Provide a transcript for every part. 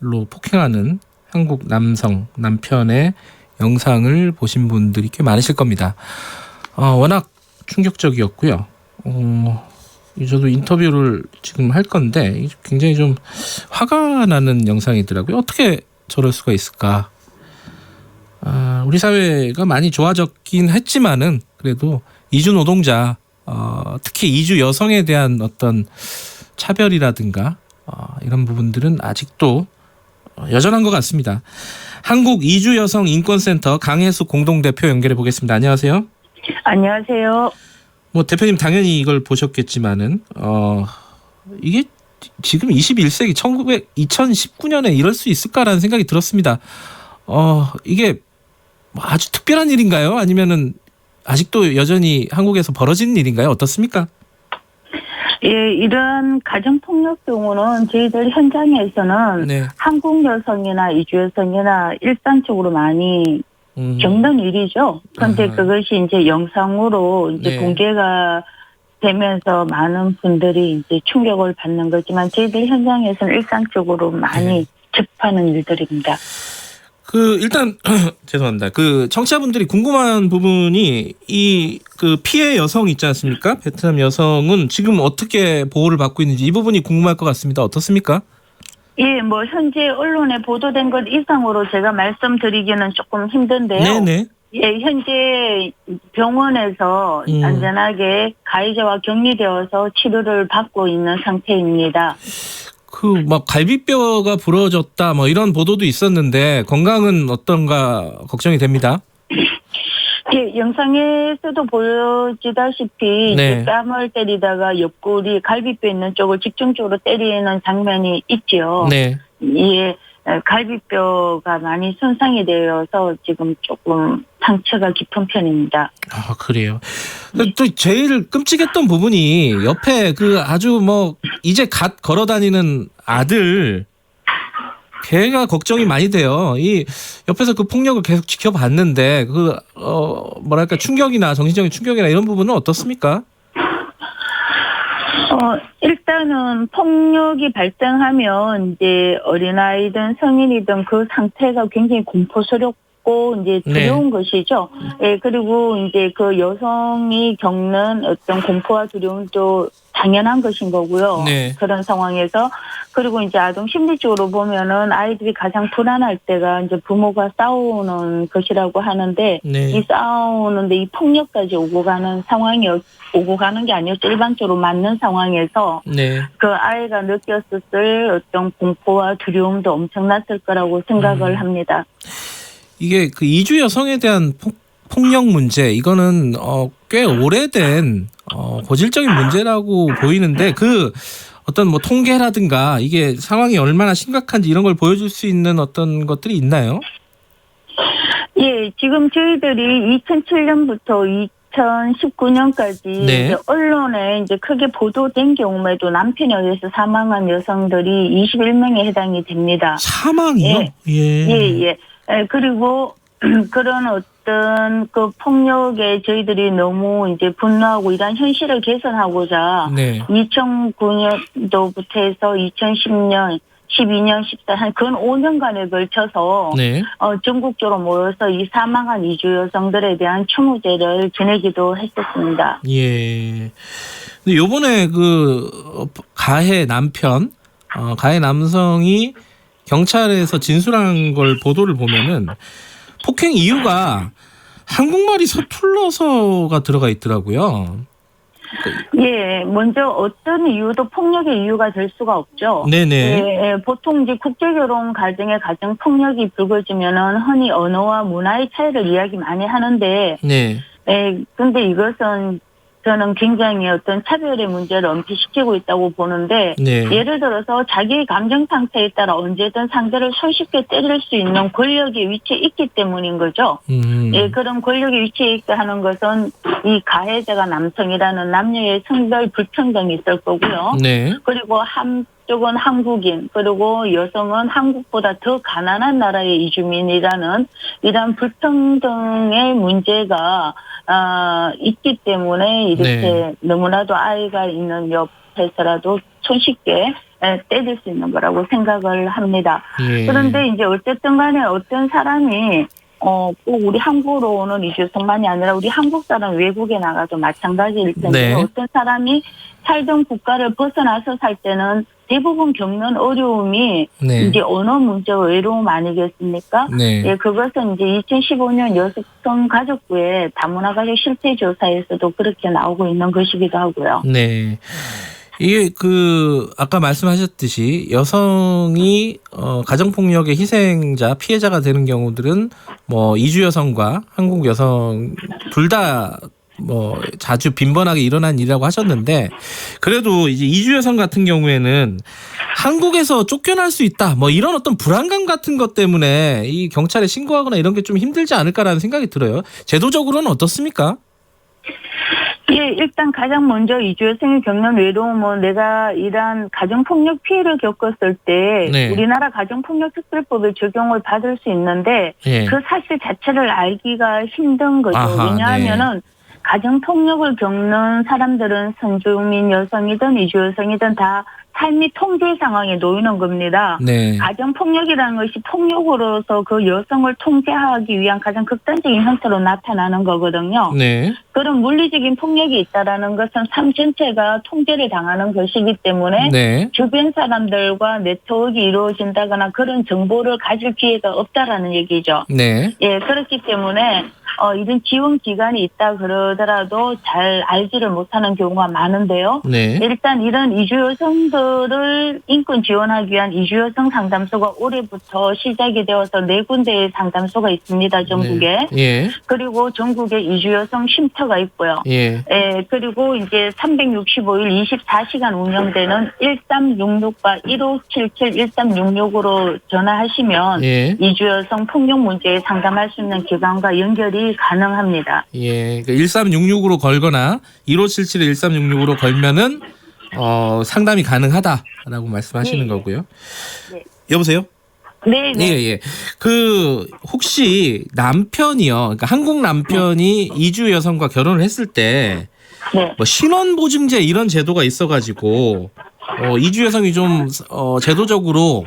로 폭행하는 한국 남편의 영상을 보신 분들이 꽤 많으실 겁니다. 워낙 충격적이었고요. 저도 인터뷰를 지금 할 건데 굉장히 좀 화가 나는 영상이더라고요. 어떻게 저럴 수가 있을까? 우리 사회가 많이 좋아졌긴 했지만은 그래도 이주 노동자, 특히 이주 여성에 대한 어떤 차별이라든가 이런 부분들은 아직도 여전한 것 같습니다. 한국 이주 여성 인권센터 강혜숙 공동대표 연결해 보겠습니다. 안녕하세요. 안녕하세요. 뭐 대표님 당연히 이걸 보셨겠지만은 이게 지금 21세기 2019년에 이럴 수 있을까라는 생각이 들었습니다. 이게 아주 특별한 일인가요? 아니면은 아직도 여전히 한국에서 벌어지는 일인가요? 어떻습니까? 예, 이런 가정폭력 경우는 저희들 현장에서는 네. 한국 여성이나 이주 여성이나 일상적으로 많이 겪는 일이죠. 그런데 그것이 이제 영상으로 이제 네. 공개가 되면서 많은 분들이 이제 충격을 받는 거지만 저희들 현장에서는 일상적으로 많이 접하는 일들입니다. 일단 죄송합니다. 청취자분들이 궁금한 부분이 그 피해 여성 있지 않습니까? 베트남 여성은 지금 어떻게 보호를 받고 있는지 이 부분이 궁금할 것 같습니다. 어떻습니까? 예, 뭐 현재 언론에 보도된 것 이상으로 제가 말씀드리기는 조금 힘든데요. 네네. 예, 현재 병원에서 안전하게 가해자와 격리되어서 치료를 받고 있는 상태입니다. 막 갈비뼈가 부러졌다 뭐 이런 보도도 있었는데 건강은 어떤가 걱정이 됩니다. 예, 영상에서도 보여지다시피 네. 이제 뺨을 때리다가 옆구리 갈비뼈 있는 쪽을 집중적으로 때리는 장면이 있죠. 네. 예, 갈비뼈가 많이 손상이 되어서 지금 조금 상처가 깊은 편입니다. 아, 그래요. 또 제일 끔찍했던 부분이 옆에 아주 이제 갓 걸어 다니는 아들 걔가 걱정이 많이 돼요. 이 옆에서 그 폭력을 계속 지켜봤는데 뭐랄까 충격이나 정신적인 충격이나 이런 부분은 어떻습니까? 일단은 폭력이 발생하면 이제 어린아이든 성인이든 그 상태가 굉장히 공포스럽고 이제 두려운 것이죠. 예, 그리고 이제 그 여성이 겪는 어떤 공포와 두려움도 당연한 것인 거고요. 네. 그런 상황에서. 그리고 이제 아동 심리적으로 보면은 아이들이 가장 불안할 때가 이제 부모가 싸우는 것이라고 하는데 네. 이 싸우는데 이 폭력까지 오고 가는 상황이 오고 가는 게 아니었죠. 일반적으로 맞는 상황에서 네. 그 아이가 느꼈을 어떤 공포와 두려움도 엄청났을 거라고 생각을 합니다. 이게 이주 여성에 대한 폭력 문제 이거는 꽤 오래된 고질적인 문제라고 보이는데 어떤 통계라든가 이게 상황이 얼마나 심각한지 이런 걸 보여줄 수 있는 어떤 것들이 있나요? 예, 지금 저희들이 2007년부터 2019년까지 네. 이제 언론에 이제 크게 보도된 경우에도 남편에 의해서 사망한 여성들이 21명에 해당이 됩니다. 사망이요? 예. 그리고 그런 어떤 그 폭력에 저희들이 너무 이제 분노하고 이런 현실을 개선하고자 네. 2009년도부터 해서 2010년 12년, 14년, 한 근 5년간에 걸쳐서 네. 전국적으로 모여서 이 사망한 이주 여성들에 대한 추모제를 지내기도 했었습니다. 예. 근데 요번에 가해 남성이 경찰에서 진술한 걸 보도를 보면은 폭행 이유가 한국말이 서툴러서가 들어가 있더라고요. 예, 먼저 어떤 이유도 폭력의 이유가 될 수가 없죠. 네네. 예, 보통 이제 국제결혼 가정에 가정 폭력이 불거지면은 흔히 언어와 문화의 차이를 이야기 많이 하는데, 네. 근데 이것은 저는 굉장히 어떤 차별의 문제를 엄폐시키고 있다고 보는데, 네. 예를 들어서 자기 감정 상태에 따라 언제든 상대를 손쉽게 때릴 수 있는 권력의 위치에 있기 때문인 거죠. 예, 그런 권력의 위치에 있게 하는 것은 이 가해자가 남성이라는 남녀의 성별 불평등이 있을 거고요. 네. 그리고 한쪽은 한국인, 그리고 여성은 한국보다 더 가난한 나라의 이주민이라는 이런 불평등의 문제가 있기 때문에 이렇게 너무나도 아이가 있는 옆에서라도 손쉽게 때릴 수 있는 거라고 생각을 합니다. 예. 그런데 이제 어쨌든 간에 어떤 사람이 꼭 우리 한국으로 오는 이주성만이 아니라 우리 한국 사람 외국에 나가도 마찬가지일 텐데 네. 어떤 사람이 살던 국가를 벗어나서 살 때는 대부분 겪는 어려움이 네. 이제 언어 문제와 외로움 아니겠습니까? 네. 예, 그것은 이제 2015년 여성 가족부의 다문화 가족 실태 조사에서도 그렇게 나오고 있는 것이기도 하고요. 네. 이게 아까 말씀하셨듯이 여성이 가정폭력의 희생자, 피해자가 되는 경우들은 뭐 이주 여성과 한국 여성 둘 다 뭐 자주 빈번하게 일어난 일이라고 하셨는데 그래도 이제 이주 여성 같은 경우에는 한국에서 쫓겨날 수 있다 뭐 이런 어떤 불안감 같은 것 때문에 이 경찰에 신고하거나 이런 게 좀 힘들지 않을까라는 생각이 들어요. 제도적으로는 어떻습니까? 예, 일단 가장 먼저 이주 여성이 겪는 외로움은 내가 이러한 가정폭력 피해를 겪었을 때 네. 우리나라 가정폭력특별법의 적용을 받을 수 있는데 예. 그 사실 자체를 알기가 힘든 거죠. 아하, 왜냐하면은 가정폭력을 겪는 사람들은 선주민 여성이든 이주 여성이든 다 삶이 통제 상황에 놓이는 겁니다. 네. 가정폭력이라는 것이 폭력으로서 그 여성을 통제하기 위한 가장 극단적인 형태로 나타나는 거거든요. 네. 그런 물리적인 폭력이 있다라는 것은 삶 전체가 통제를 당하는 것이기 때문에 네. 주변 사람들과 네트워크가 이루어진다거나 그런 정보를 가질 기회가 없다라는 얘기죠. 네. 예, 그렇기 때문에 이런 지원 기관이 있다 그러더라도 잘 알지를 못하는 경우가 많은데요. 네. 일단 이런 이주 여성들을 인권 지원하기 위한 이주 여성 상담소가 올해부터 시작이 되어서 4군데의 상담소가 있습니다. 전국에. 네. 예. 그리고 전국에 이주 여성 쉼터가 있고요. 예. 예, 그리고 이제 365일 24시간 운영되는 1366과 1577 1366으로 전화하시면 예. 이주 여성 폭력 문제에 상담할 수 있는 기관과 연결이 가능합니다. 예. 그러니까 1366으로 걸거나 1577에 1366으로 걸면은 상담이 가능하다라고 말씀하시는 네. 거고요. 네. 여보세요? 네, 네. 예, 예. 혹시 남편이요. 그러니까 한국 남편이 이주 여성과 결혼을 했을 때 네. 뭐 신원보증제 이런 제도가 있어가지고 이주 여성이 좀 제도적으로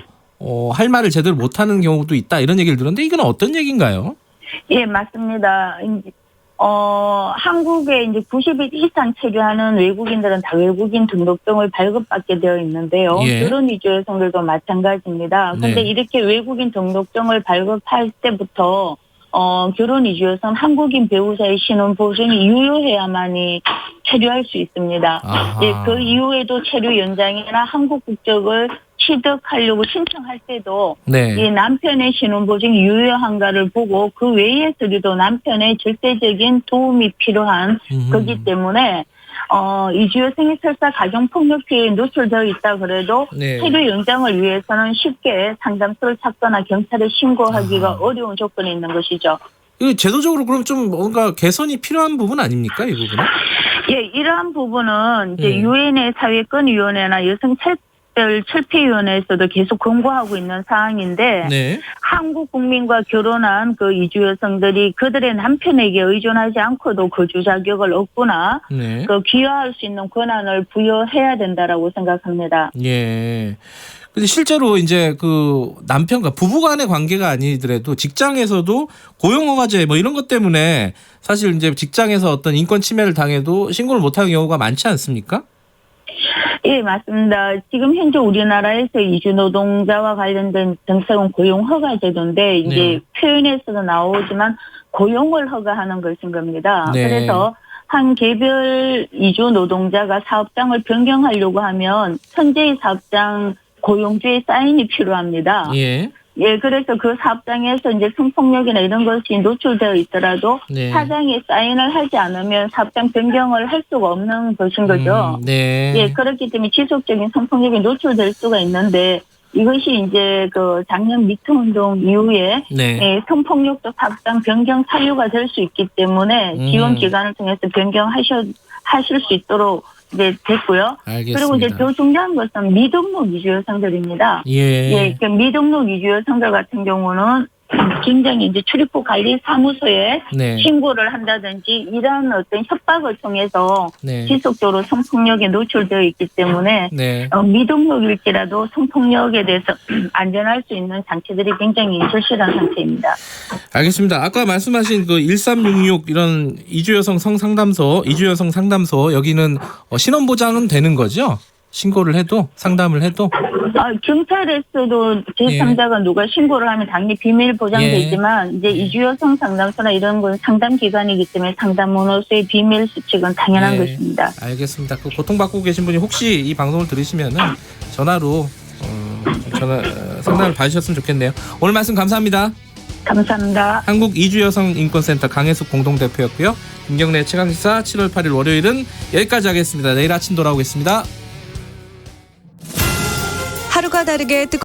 할 말을 제대로 못하는 경우도 있다 이런 얘기를 들었는데 이건 어떤 얘기인가요? 예, 맞습니다. 한국에 이제 90일 이상 체류하는 외국인들은 다 외국인 등록증을 발급받게 되어 있는데요. 예. 결혼 이주 여성들도 마찬가지입니다. 그런데 네. 이렇게 외국인 등록증을 발급할 때부터 결혼 이주 여성 한국인 배우자의 신원 보증이 유효해야만이 체류할 수 있습니다. 아하. 예, 그 이후에도 체류 연장이나 한국 국적을 취득하려고 신청할 때도 네. 이 남편의 신원보증이 유효한가를 보고 그 외의 서류도 남편의 절대적인 도움이 필요한 거기 때문에 이주 여성이 설사 가정폭력 피해에 노출되어 있다 그래도 네. 체류 연장을 위해서는 쉽게 상담소를 찾거나 경찰에 신고하기가 아하. 어려운 조건이 있는 것이죠. 이거 제도적으로 그럼 좀 뭔가 개선이 필요한 부분 아닙니까? 이 부분은? 예, 이러한 부분은 이제 예. 유엔의 사회권위원회나 여성철폐위원회에서도 계속 권고하고 있는 사항인데 네. 한국 국민과 결혼한 그 이주 여성들이 그들의 남편에게 의존하지 않고도 거주 자격을 얻거나 네. 그 귀화할 수 있는 권한을 부여해야 된다라고 생각합니다. 예. 근데 실제로 이제 남편과 부부 간의 관계가 아니더라도 직장에서도 고용허가제 뭐 이런 것 때문에 사실 이제 직장에서 어떤 인권 침해를 당해도 신고를 못하는 경우가 많지 않습니까? 예, 맞습니다. 지금 현재 우리나라에서 이주 노동자와 관련된 정책은 고용허가제도인데 이제 네. 표현에서도 나오지만 고용을 허가하는 것인 겁니다. 네. 그래서 한 개별 이주 노동자가 사업장을 변경하려고 하면 현재의 사업장 고용주의 사인이 필요합니다. 예. 예, 그래서 그 사업장에서 이제 성폭력이나 이런 것이 노출되어 있더라도 네. 사장이 사인을 하지 않으면 사업장 변경을 할 수가 없는 것인 거죠. 네. 예, 그렇기 때문에 지속적인 성폭력이 노출될 수가 있는데 이것이 이제 작년 미투 운동 이후에 네. 예, 성폭력도 사업장 변경 사유가 될 수 있기 때문에 지원 기관을 통해서 변경하실 수 있도록 이제 됐고요. 알겠습니다. 그리고 이제 더 중요한 것은 미등록 이주 여성들입니다. 예. 예, 그 미등록 이주 여성들 같은 경우는 굉장히 이제 출입국 관리 사무소에 네. 신고를 한다든지 이런 어떤 협박을 통해서 네. 지속적으로 성폭력에 노출되어 있기 때문에 네. 미등록일지라도 성폭력에 대해서 안전할 수 있는 장치들이 굉장히 절실한 상태입니다. 알겠습니다. 아까 말씀하신 그 1366 이런 이주여성 성상담소, 이주여성 상담소 여기는 신원보장은 되는 거죠? 신고를 해도 상담을 해도 경찰에서도 제3자가 누가 신고를 하면 당연히 비밀 보장되지만 이제 이주여성 상담소나 이런 건 상담 기관이기 때문에 상담원으로서의 비밀 수칙은 당연한 것입니다. 알겠습니다. 그 고통받고 계신 분이 혹시 이 방송을 들으시면은 전화로 상담을 받으셨으면 좋겠네요. 오늘 말씀 감사합니다. 감사합니다. 한국 이주여성 인권센터 강혜숙 공동대표였고요. 김경래 최강시사 7월 8일 월요일은 여기까지 하겠습니다. 내일 아침 돌아오겠습니다. 하루가 다르게